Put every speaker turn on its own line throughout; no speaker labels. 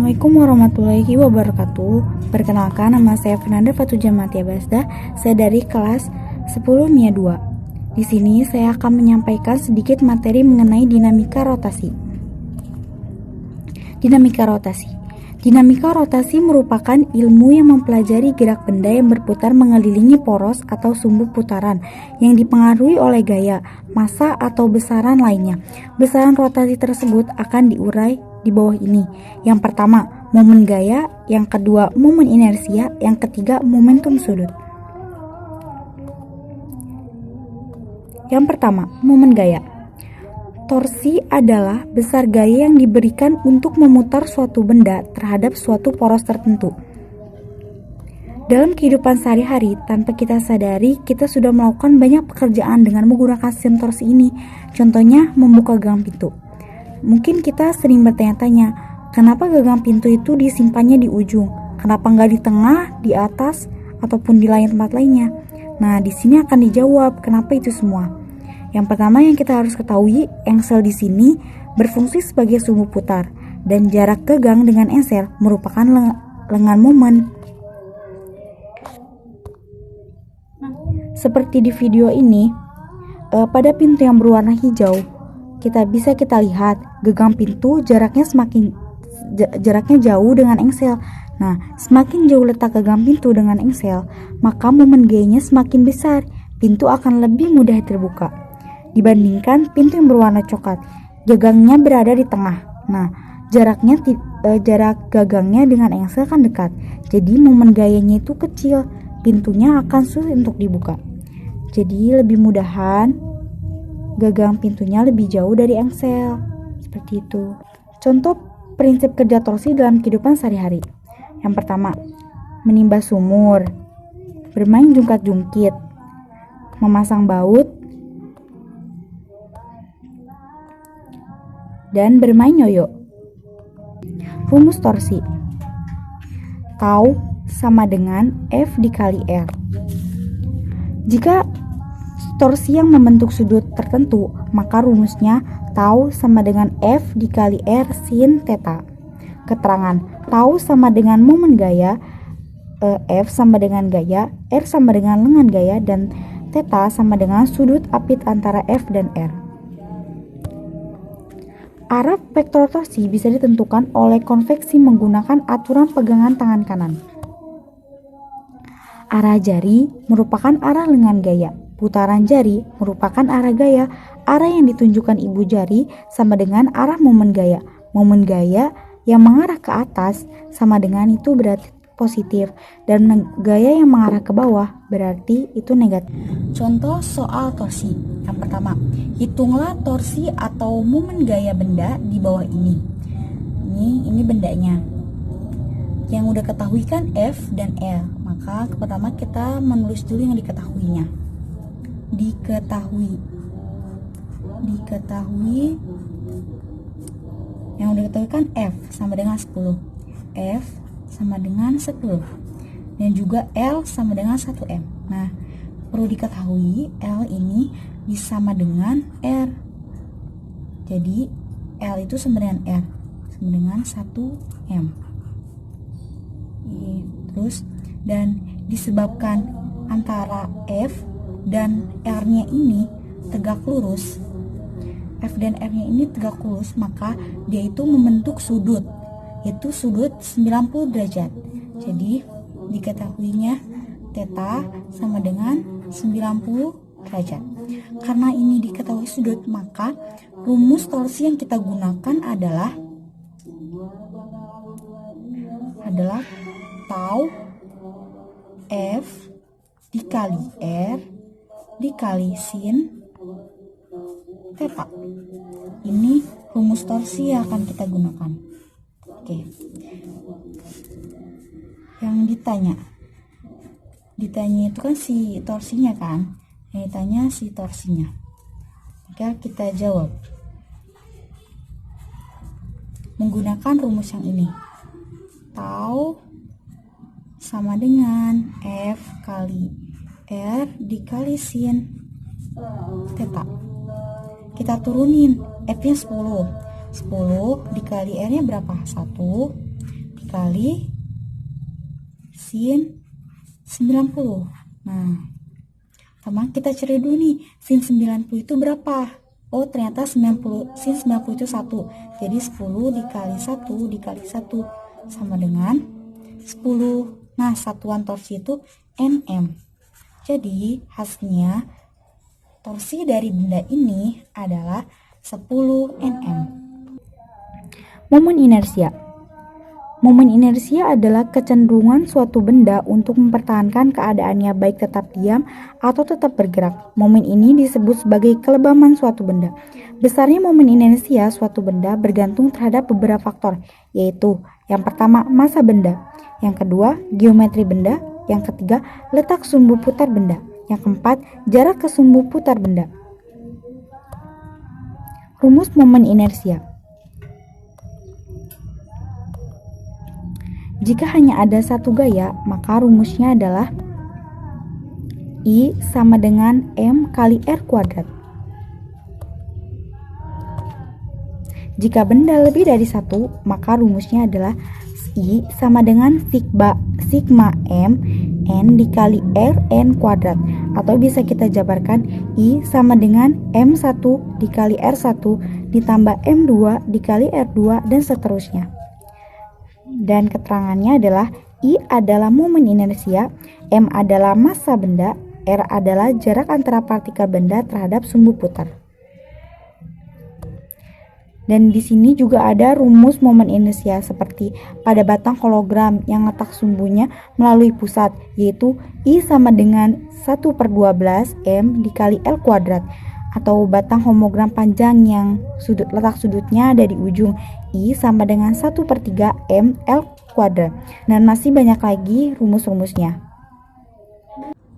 Assalamualaikum warahmatullahi wabarakatuh. Perkenalkan, nama saya Fernanda Fatujamatia Basda. Saya dari kelas 10 MIA 2. Di sini saya akan menyampaikan sedikit materi mengenai dinamika rotasi. Dinamika rotasi merupakan ilmu yang mempelajari gerak benda yang berputar mengelilingi poros atau sumbu putaran yang dipengaruhi oleh gaya, massa, atau besaran lainnya. Besaran rotasi tersebut akan diurai di bawah ini. Yang pertama, momen gaya, yang kedua, momen inersia, yang ketiga, momentum sudut. Yang pertama, momen gaya. Torsi adalah besar gaya yang diberikan untuk memutar suatu benda terhadap suatu poros tertentu. Dalam kehidupan sehari-hari, tanpa kita sadari, kita sudah melakukan banyak pekerjaan dengan menggunakan sistem torsi ini. Contohnya, membuka gagang pintu. Mungkin kita sering bertanya-tanya, kenapa gagang pintu itu disimpannya di ujung? Kenapa nggak di tengah, di atas, ataupun di lain tempat lainnya? Nah, di sini akan dijawab kenapa itu semua. Yang pertama yang kita harus ketahui, engsel di sini berfungsi sebagai sumbu putar, dan jarak gagang dengan engsel merupakan lengan momen. Seperti di video ini, pada pintu yang berwarna hijau, kita lihat gagang pintu jaraknya jauh dengan engsel. Nah, semakin jauh letak gagang pintu dengan engsel, maka momen gayanya semakin besar. Pintu akan lebih mudah terbuka dibandingkan pintu yang berwarna coklat. Gagangnya berada di tengah. Nah, jarak gagangnya dengan engsel kan dekat. Jadi momen gayanya itu kecil. Pintunya akan sulit untuk dibuka. Jadi lebih mudahan gagang pintunya lebih jauh dari engsel. Seperti itu. Contoh prinsip kerja torsi dalam kehidupan sehari-hari. Yang pertama, menimba sumur, bermain jungkat-jungkit, memasang baut, dan bermain yoyo. Rumus torsi. Tau sama dengan F dikali R. Jika torsi yang membentuk sudut tertentu, maka rumusnya tau sama dengan F dikali R sin theta. Keterangan, tau sama dengan momen gaya, F sama dengan gaya, R sama dengan lengan gaya, dan theta sama dengan sudut apit antara F dan R. Arah vektor torsi bisa ditentukan oleh konveksi menggunakan aturan pegangan tangan kanan. Arah jari merupakan arah lengan gaya. Putaran jari merupakan arah gaya. Arah yang ditunjukkan ibu jari sama dengan arah momen gaya. Momen gaya yang mengarah ke atas sama dengan itu berarti positif, dan gaya yang mengarah ke bawah berarti itu negatif. Contoh soal torsi. Yang pertama, hitunglah torsi atau momen gaya benda di bawah ini. Ini bendanya. Yang udah ketahui kan F dan L. Maka pertama kita menulis dulu yang diketahuinya. Diketahui yang udah diketahui kan F sama dengan 10, F sama dengan 10, dan juga L sama dengan 1M. Nah, perlu diketahui L ini sama dengan R. Jadi L itu sama dengan R, sama dengan 1M. Terus, dan disebabkan antara F dan R-nya ini tegak lurus, F dan R-nya ini tegak lurus, maka dia itu membentuk sudut, yaitu sudut 90 derajat. Jadi diketahuinya theta sama dengan 90 derajat. Karena ini diketahui sudut, maka rumus torsi yang kita gunakan adalah tau F dikali R dikali sin theta. Ini rumus torsi yang akan kita gunakan. Oke. Yang ditanya itu kan si torsinya kan? Yang ditanya si torsinya. Maka kita jawab menggunakan rumus yang ini. Tau sama dengan F kali R dikali sin theta. Kita turunin F nya 10 dikali R nya berapa? 1, dikali sin 90. Nah, sama kita cari dulu nih, sin 90 itu berapa? Oh, ternyata sin 90 itu 1. Jadi 10 dikali 1 dikali 1 sama dengan 10. Nah, satuan torsi itu Nm. Jadi, hasilnya torsi dari benda ini adalah 10 Nm. Momen inersia. Momen inersia adalah kecenderungan suatu benda untuk mempertahankan keadaannya baik tetap diam atau tetap bergerak. Momen ini disebut sebagai kelebaman suatu benda. Besarnya momen inersia suatu benda bergantung terhadap beberapa faktor, yaitu yang pertama massa benda, yang kedua geometri benda, yang ketiga letak sumbu putar benda, yang keempat jarak ke sumbu putar benda. Rumus momen inersia. Jika hanya ada satu gaya, maka rumusnya adalah I sama dengan M kali R kuadrat. Jika benda lebih dari satu, maka rumusnya adalah I sama dengan sigma M N dikali R N kuadrat. Atau bisa kita jabarkan I sama dengan M1 dikali R1 ditambah M2 dikali R2 dan seterusnya. Dan keterangannya adalah I adalah momen inersia, M adalah massa benda, R adalah jarak antara partikel benda terhadap sumbu putar. Dan di sini juga ada rumus momen inersia seperti pada batang hologram yang letak sumbunya melalui pusat, yaitu I sama dengan 1/12 M dikali L kuadrat. Atau batang homogram panjang yang letak sudutnya ada di ujung, I sama dengan 1/3 M L kuadrat. Dan masih banyak lagi rumus-rumusnya.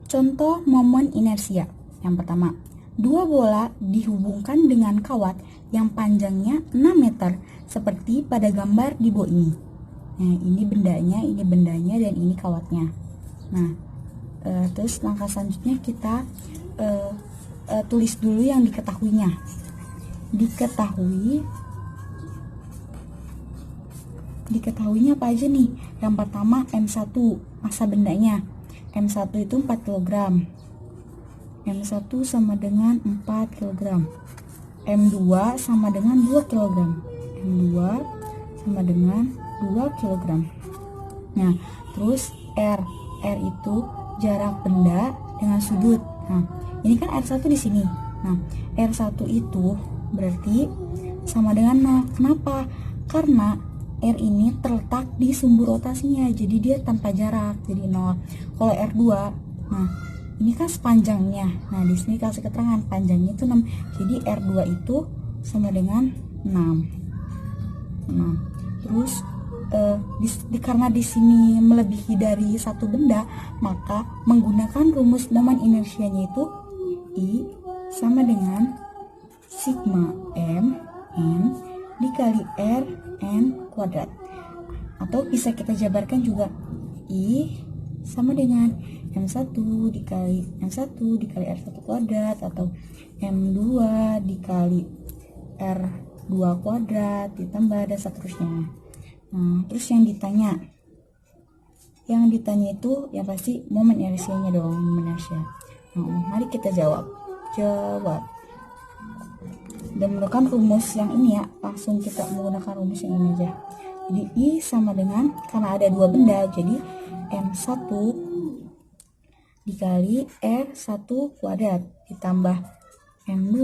Contoh momen inersia. Yang pertama, dua bola dihubungkan dengan kawat yang panjangnya 6 meter seperti pada gambar di bawah ini. Nah, ini bendanya, dan ini kawatnya. Nah, terus langkah selanjutnya kita tulis dulu yang diketahuinya. Diketahuinya apa aja nih? Yang pertama M1, massa bendanya. M1 itu 4 kg. M1 sama dengan 4 kg. M2 sama dengan 2 kg. M2 sama dengan 2 kg. Nah, terus R itu jarak benda dengan sudut. Nah, ini kan R1 di sini. Nah, R1 itu berarti sama dengan 0. Kenapa? Karena R ini terletak di sumbu rotasinya, jadi dia tanpa jarak, jadi 0. Kalau R2, nah ini kan sepanjangnya. Nah, di sini kasih keterangan panjangnya itu 6. Jadi R2 itu sama dengan 6. Terus karena di sini melebihi dari satu benda, maka menggunakan rumus momen inersianya itu I sama dengan sigma M N dikali R N kuadrat. Atau bisa kita jabarkan juga I sama dengan M1 dikali R1 kuadrat, atau M2 dikali R2 kuadrat ditambah dan seterusnya. Nah, terus yang ditanya itu yang pasti momen inersianya dong, momen inersia. Nah, mari kita jawab. Dan menggunakan rumus yang ini ya, langsung kita menggunakan rumus yang ini aja. Jadi I sama dengan, karena ada dua benda, jadi M1 dikali R1 kuadrat ditambah M2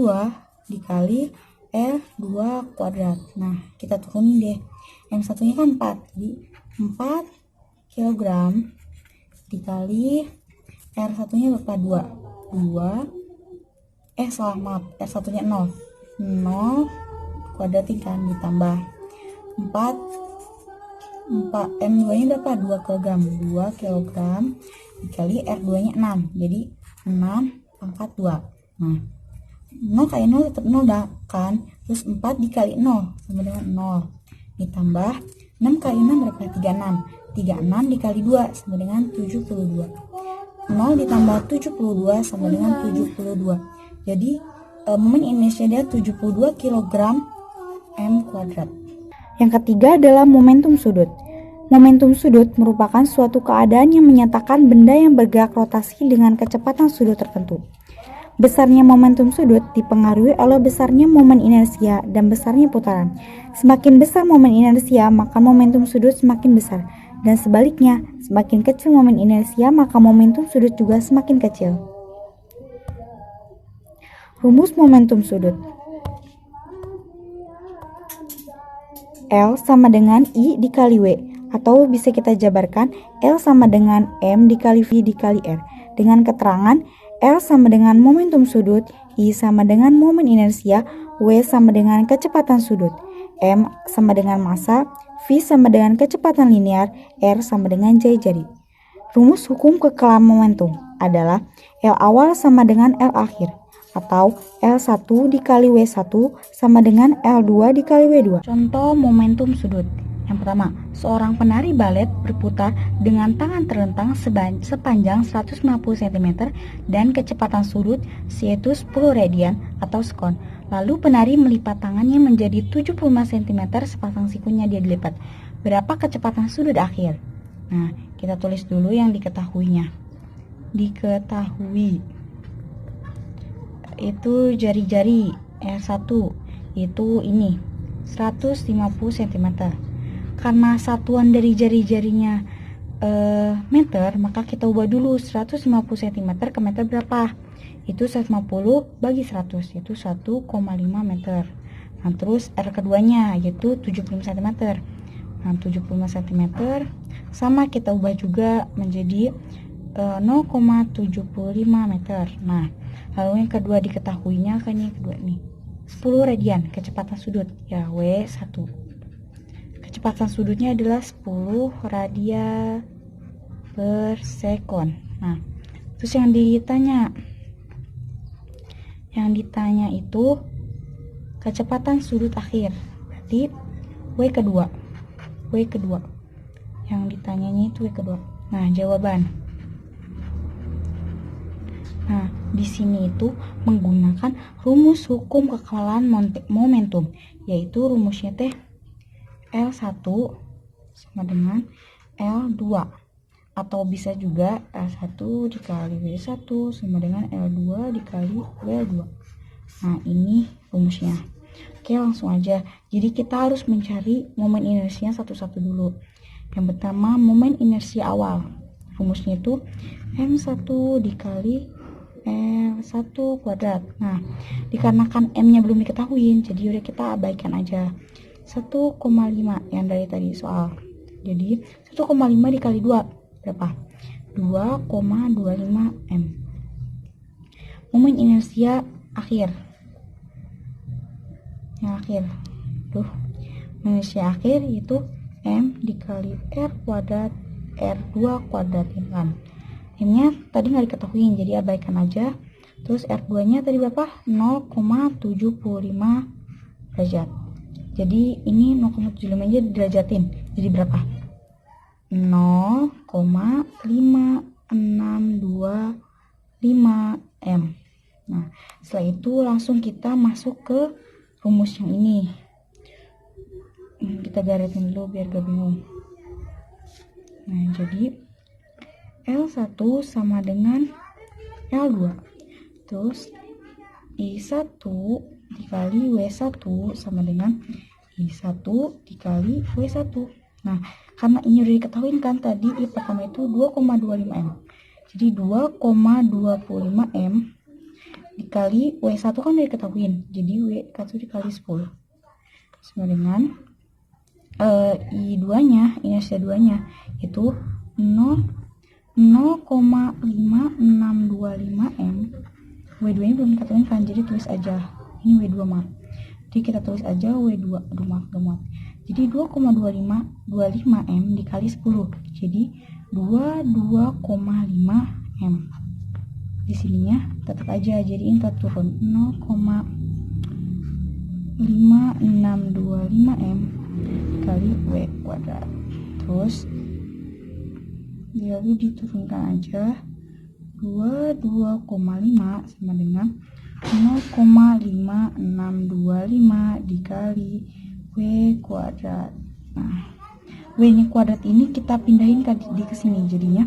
dikali R2 kuadrat. Nah, kita turunin deh. M1 nya kan 4, jadi 4 kg dikali R1 nya berapa? 2 R1 nya 0 kuadratin kan, ditambah 4 M2 nya berapa? 2 kg dikali R2 nya 6, jadi 6 pangkat 2. Nah, 0 kali 0 tetap 0 dah kan, terus 4 dikali 0 sama dengan 0, ditambah 6 kali 6 berapa? 36 dikali 2 sama dengan 72. 0 ditambah 72 sama dengan 72. Jadi momen inersia dia 72 kg M kuadrat. Yang ketiga adalah momentum sudut. Momentum sudut merupakan suatu keadaan yang menyatakan benda yang bergerak rotasi dengan kecepatan sudut tertentu. Besarnya momentum sudut dipengaruhi oleh besarnya momen inersia dan besarnya putaran. Semakin besar momen inersia, maka momentum sudut semakin besar. Dan sebaliknya, semakin kecil momen inersia, maka momentum sudut juga semakin kecil. Rumus momentum sudut. L sama dengan I dikali W, atau bisa kita jabarkan L sama dengan M dikali V dikali R. Dengan keterangan L sama dengan momentum sudut, I sama dengan momen inersia, W sama dengan kecepatan sudut, M sama dengan massa, V sama dengan kecepatan linear, R sama dengan jari-jari. Rumus hukum kekalahan momentum adalah L awal sama dengan L akhir, atau L1 dikali W1 sama dengan L2 dikali W2. Contoh momentum sudut. Yang pertama, seorang penari balet berputar dengan tangan terlentang sepanjang 150 cm dan kecepatan sudut yaitu 10 radian atau sekon. Lalu penari melipat tangannya menjadi 75 cm sepasang sikunya dia dilipat. Berapa kecepatan sudut akhir? Nah, kita tulis dulu yang diketahuinya. Diketahui itu jari-jari R1 itu ini 150 cm. Karena satuan dari jari-jarinya meter, maka kita ubah dulu 150 cm ke meter berapa? Itu 150 bagi 100, yaitu 1,5 meter. Nah, terus R keduanya yaitu 75 cm. Nah, 75 cm sama kita ubah juga menjadi 0,75 meter. Nah, lalu yang kedua diketahuinya kan yang kedua nih 10 radian kecepatan sudut ya W1. Kecepatan sudutnya adalah 10 radia per sekon. Nah, terus yang ditanya itu kecepatan sudut akhir, berarti W kedua. Yang ditanyanya itu W kedua. Nah, jawaban. Nah, di sini itu menggunakan rumus hukum kekalahan momentum, yaitu rumusnya teh L1 sama dengan L2, atau bisa juga L1 dikali W1 sama dengan L2 dikali W2. Nah, ini rumusnya. Oke, langsung aja. Jadi kita harus mencari momen inersinya satu-satu dulu. Yang pertama, momen inersia awal. Rumusnya itu M1 dikali L1 kuadrat. Nah, dikarenakan M-nya belum diketahui, jadi udah kita abaikan aja. 1,5 yang dari tadi soal. Jadi 1,5 dikali 2 berapa? 2,25 M. Momen inersia akhir. Yang akhir. Inersia akhir itu M dikali R kuadrat R2 kuadrat kan. M-nya tadi nggak diketahuin, jadi abaikan aja. Terus R2-nya tadi berapa? 0,75 derajat. Jadi ini 0,75 aja diderajatin. Jadi berapa? 0,5625 M. Nah, setelah itu langsung kita masuk ke rumus yang ini. Kita garisin dulu biar gak bingung. Nah, jadi L1 sama dengan L2. Terus I1 dikali W1 sama dengan I1 dikali W1. Nah, karena ini udah diketahui kan tadi I pertama itu 2,25 M. Jadi 2,25 M dikali W1 kan udah diketahuin. Jadi W1 dikali 10 sama dengan I2-nya, inersia 2-nya itu 0,5625 M. W2-nya belum diketahuin kan, jadi tulis aja. Ini W2 mah. Jadi kita tulis aja W2. Aduh, maaf. Jadi 2,25 M dikali 10. Jadi 22,5 M. Di sininya tetap aja, jadi kita turun 0,5625 M dikali W kuadrat. Terus lalu diturunkan aja 22,5 sama dengan 0,5625 dikali W kuadrat. Nah, W-nya kuadrat ini kita pindahin ke sini, jadinya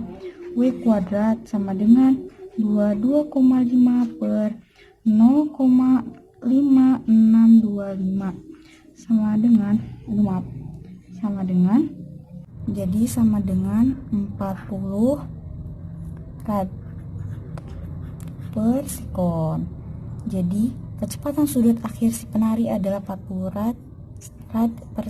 W kuadrat sama dengan 22,5 per 0,5625 sama dengan sama dengan 40 rad per sekon. Jadi kecepatan sudut akhir si penari adalah 40 rad per